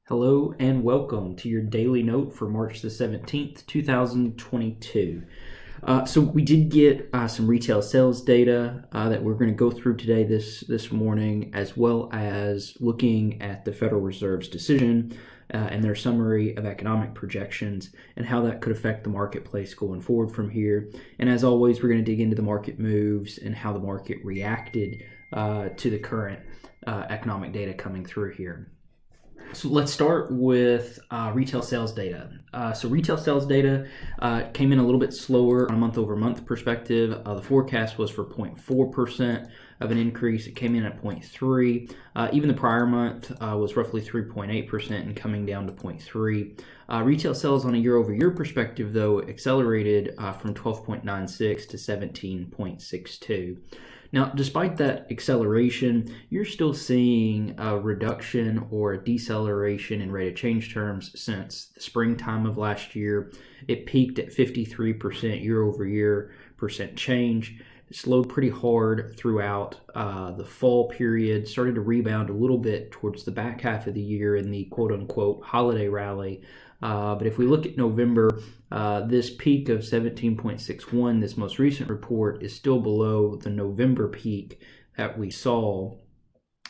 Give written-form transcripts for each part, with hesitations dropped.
Hello and welcome to your daily note for March the 17th, 2022. So we did get some retail sales data that we're going to go through today this morning, as well as looking at the Federal Reserve's decision and their summary of economic projections and how that could affect the marketplace going forward from here. And as always, we're going to dig into the market moves and how the market reacted to the current economic data coming through here. So let's start with retail sales data. So retail sales data came in a little bit slower on a month-over-month perspective. The forecast was for 0.4% of an increase. It came in at 0.3. Even the prior month was roughly 3.8% and coming down to 0.3. Retail sales on a year-over-year perspective, though, accelerated from 12.96 to 17.62. Now, despite that acceleration, you're still seeing a reduction or a deceleration in rate of change terms since the springtime of last year. It peaked at 53% year-over-year percent change. It slowed pretty hard throughout the fall period, started to rebound a little bit towards the back half of the year in the quote-unquote holiday rally. But if we look at November, this peak of 17.61, this most recent report, is still below the November peak that we saw.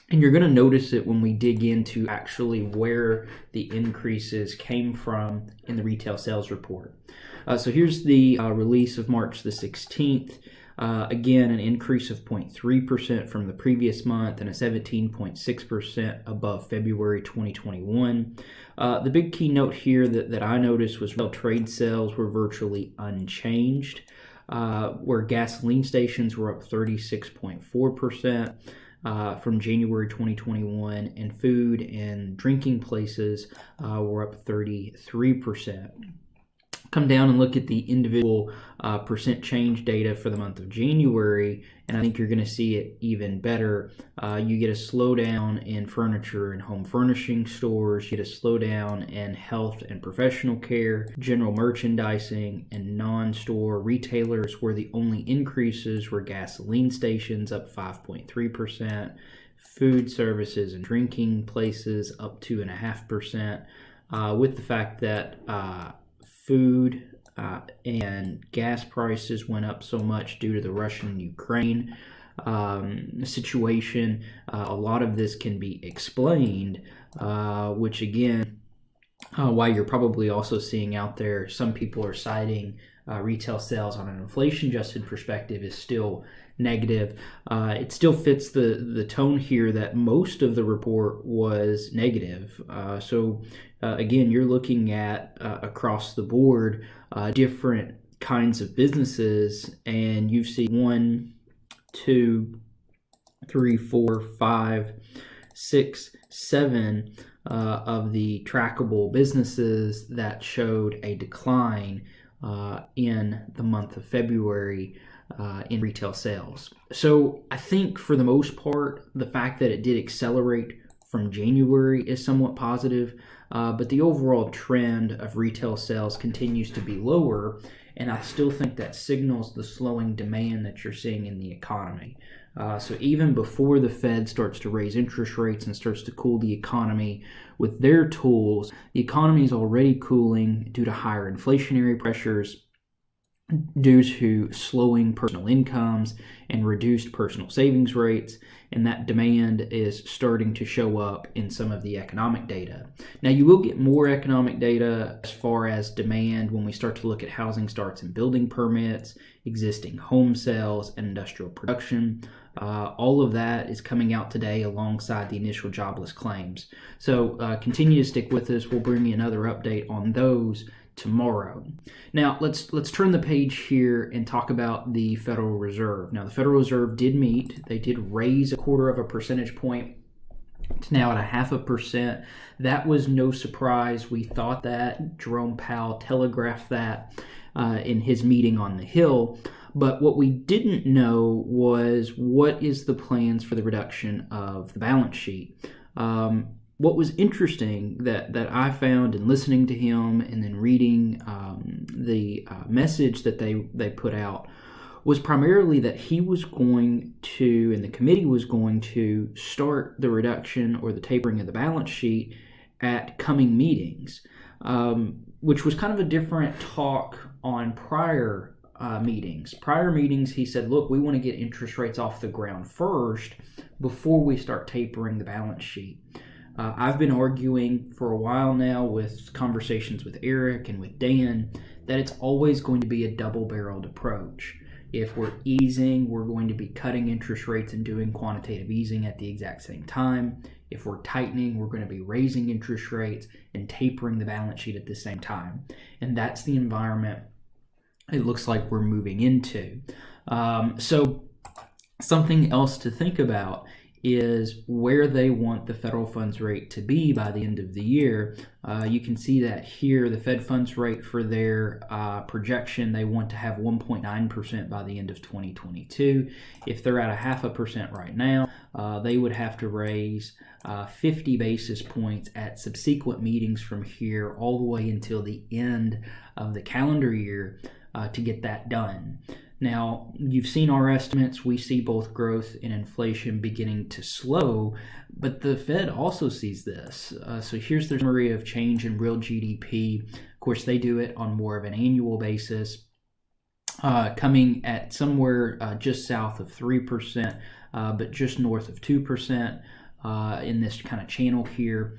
And you're going to notice it when we dig into actually where the increases came from in the retail sales report. So here's the release of March the 16th. Again, an increase of 0.3% from the previous month and a 17.6% above February 2021. The big key note here that I noticed was retail trade sales were virtually unchanged, where gasoline stations were up 36.4%. From January 2021, and food and drinking places were up 33%. Come down and look at the individual percent change data for the month of January, and I think you're going to see it even better. You get a slowdown in furniture and home furnishing stores. You get a slowdown in health and professional care, general merchandising, and non-store retailers, where the only increases were gasoline stations up 5.3%, food services and drinking places up 2.5%, with the fact that food and gas prices went up so much due to the Russian-Ukraine situation. A lot of this can be explained, which again, why you're probably also seeing out there some people are citing retail sales on an inflation-adjusted perspective is still negative. It still fits the tone here that most of the report was negative. So again, you're looking at across the board different kinds of businesses, and you see 1, 2, 3, 4, 5, 6, 7 of the trackable businesses that showed a decline in the month of February in retail sales. So I think for the most part, the fact that it did accelerate from January is somewhat positive, but the overall trend of retail sales continues to be lower, and I still think that signals the slowing demand that you're seeing in the economy. So even before the Fed starts to raise interest rates and starts to cool the economy with their tools, the economy is already cooling due to higher inflationary pressures, due to slowing personal incomes and reduced personal savings rates, and that demand is starting to show up in some of the economic data. Now, you will get more economic data as far as demand when we start to look at housing starts and building permits, existing home sales, and industrial production. All of that is coming out today alongside the initial jobless claims. So continue to stick with us. We'll bring you another update on those tomorrow. Now, let's turn the page here and talk about the Federal Reserve. Now, the Federal Reserve did meet. They did raise 0.25 percentage point to now at 0.5%. That was no surprise. We thought that. Jerome Powell telegraphed that in his meeting on the Hill. But what we didn't know was what is the plans for the reduction of the balance sheet. What was interesting that I found in listening to him and then reading the message that they put out was primarily that he was going to, and the committee was going to, start the reduction or the tapering of the balance sheet at coming meetings, which was kind of a different talk on prior meetings. Prior meetings, he said, look, we want to get interest rates off the ground first before we start tapering the balance sheet. I've been arguing for a while now with conversations with Eric and with Dan that it's always going to be a double-barreled approach. If we're easing, we're going to be cutting interest rates and doing quantitative easing at the exact same time. If we're tightening, we're going to be raising interest rates and tapering the balance sheet at the same time. And that's the environment it looks like we're moving into. So something else to think about is where they want the federal funds rate to be by the end of the year. You can see that here, the Fed funds rate for their projection, they want to have 1.9% by the end of 2022. If they're at 0.5% right now, they would have to raise 50 basis points at subsequent meetings from here all the way until the end of the calendar year to get that done. Now, you've seen our estimates. We see both growth and inflation beginning to slow, but the Fed also sees this. So here's the summary of change in real GDP. Of course, they do it on more of an annual basis, coming at somewhere just south of 3%, but just north of 2% in this kind of channel here.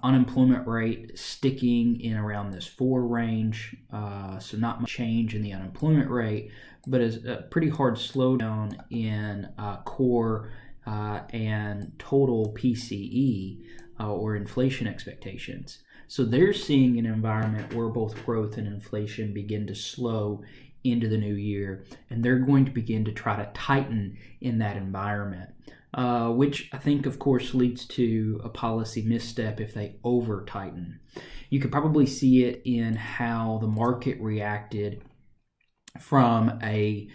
Unemployment rate sticking in around this 4 range, so not much change in the unemployment rate, but is a pretty hard slowdown in core and total PCE or inflation expectations. So they're seeing an environment where both growth and inflation begin to slow into the new year, and they're going to begin to try to tighten in that environment. Which I think, of course, leads to a policy misstep if they over-tighten. You could probably see it in how the market reacted from a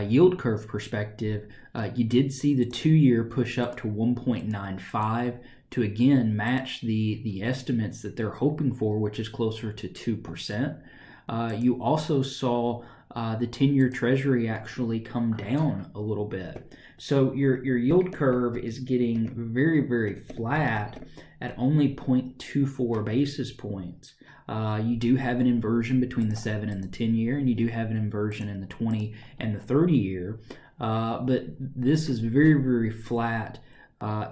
yield curve perspective. You did see the 2-year push up to 1.95 to, again, match the estimates that they're hoping for, which is closer to 2%. You also saw the 10-year Treasury actually come down a little bit. So your yield curve is getting very, very flat at only 0.24 basis points. You do have an inversion between the 7 and the 10-year, and you do have an inversion in the 20 and the 30-year. But this is very, very flat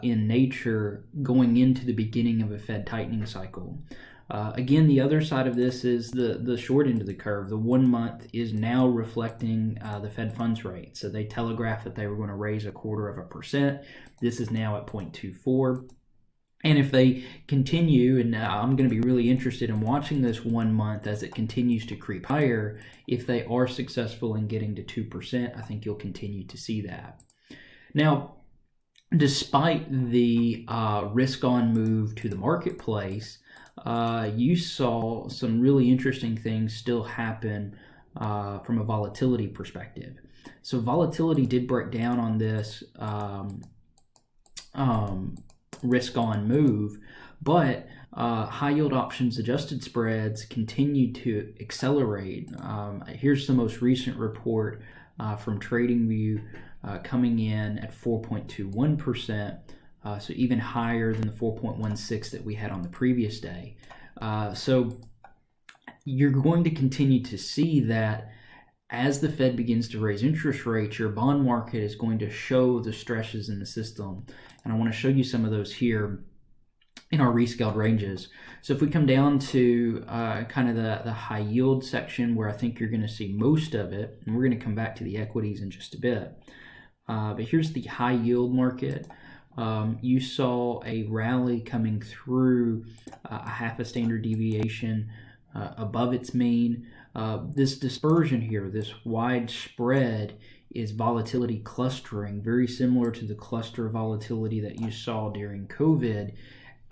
in nature going into the beginning of a Fed tightening cycle. Again, the other side of this is the short end of the curve. The 1 month is now reflecting the Fed funds rate. So they telegraphed that they were going to raise 0.25%. This is now at 0.24. And if they continue, and I'm going to be really interested in watching this 1 month as it continues to creep higher, if they are successful in getting to 2%, I think you'll continue to see that. Now, despite the risk-on move to the marketplace, you saw some really interesting things still happen from a volatility perspective. So volatility did break down on this risk-on move, but high yield options adjusted spreads continued to accelerate. Here's the most recent report from TradingView coming in at 4.21%. So even higher than the 4.16 that we had on the previous day. So you're going to continue to see that as the Fed begins to raise interest rates, your bond market is going to show the stresses in the system. And I want to show you some of those here in our rescaled ranges. So if we come down to kind of the high yield section where I think you're going to see most of it, and we're going to come back to the equities in just a bit. But here's the high yield market. You saw a rally coming through a half a standard deviation above its mean. This dispersion here, this wide spread, is volatility clustering, very similar to the cluster volatility that you saw during COVID.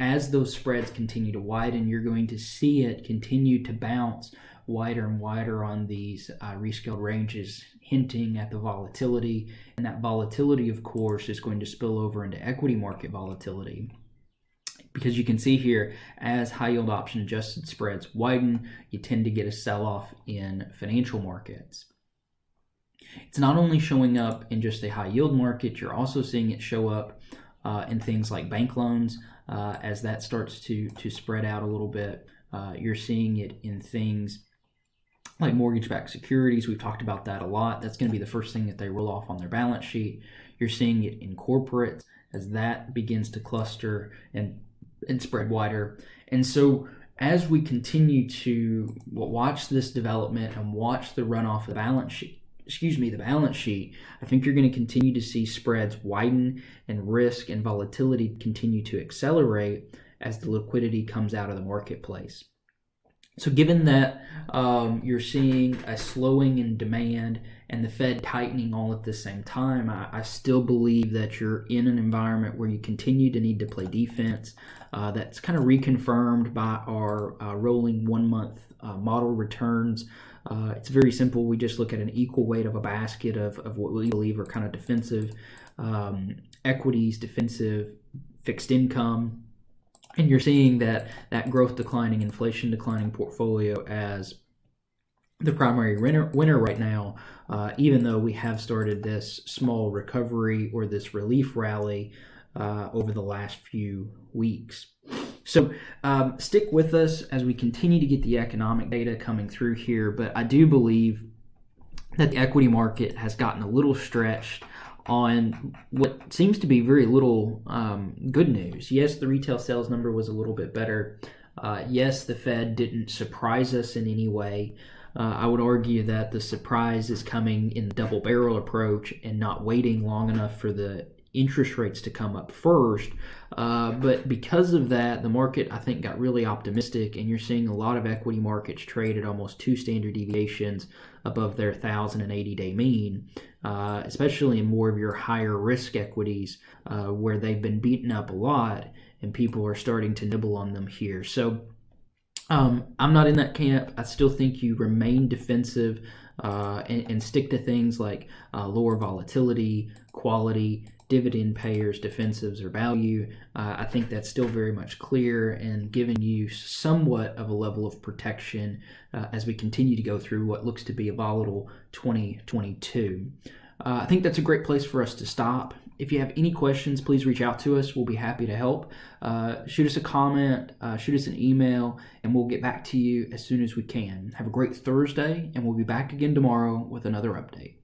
As those spreads continue to widen, you're going to see it continue to bounce wider and wider on these rescaled ranges, hinting at the volatility. And that volatility, of course, is going to spill over into equity market volatility. Because you can see here, as high yield option adjusted spreads widen, you tend to get a sell-off in financial markets. It's not only showing up in just a high yield market, you're also seeing it show up in things like bank loans. as that starts to spread out a little bit. You're seeing it in things like mortgage-backed securities. We've talked about that a lot. That's going to be the first thing that they roll off on their balance sheet. You're seeing it in corporates as that begins to cluster and spread wider. And so as we continue to watch this development and watch the runoff of the balance sheet, I think you're going to continue to see spreads widen and risk and volatility continue to accelerate as the liquidity comes out of the marketplace. So given that you're seeing a slowing in demand and the Fed tightening all at the same time, I still believe that you're in an environment where you continue to need to play defense. That's kind of reconfirmed by our rolling 1 month model returns. It's very simple. We just look at an equal weight of a basket of what we believe are kind of defensive equities, defensive fixed income. And you're seeing that growth declining, inflation declining portfolio as the primary winner right now, even though we have started this small recovery or this relief rally over the last few weeks. So stick with us as we continue to get the economic data coming through here. But I do believe that the equity market has gotten a little stretched on what seems to be very little good news. Yes, the retail sales number was a little bit better. Yes, the Fed didn't surprise us in any way. I would argue that the surprise is coming in the double barrel approach and not waiting long enough for the interest rates to come up first. But because of that, the market, I think, got really optimistic, and you're seeing a lot of equity markets trade at almost 2 standard deviations above their 1,080-day mean, especially in more of your higher risk equities where they've been beaten up a lot and people are starting to nibble on them here. So I'm not in that camp. I still think you remain defensive and stick to things like lower volatility, quality, dividend payers, defensives, or value. I think that's still very much clear and giving you somewhat of a level of protection as we continue to go through what looks to be a volatile 2022. I think that's a great place for us to stop. If you have any questions, please reach out to us. We'll be happy to help. Shoot us a comment, shoot us an email, and we'll get back to you as soon as we can. Have a great Thursday, and we'll be back again tomorrow with another update.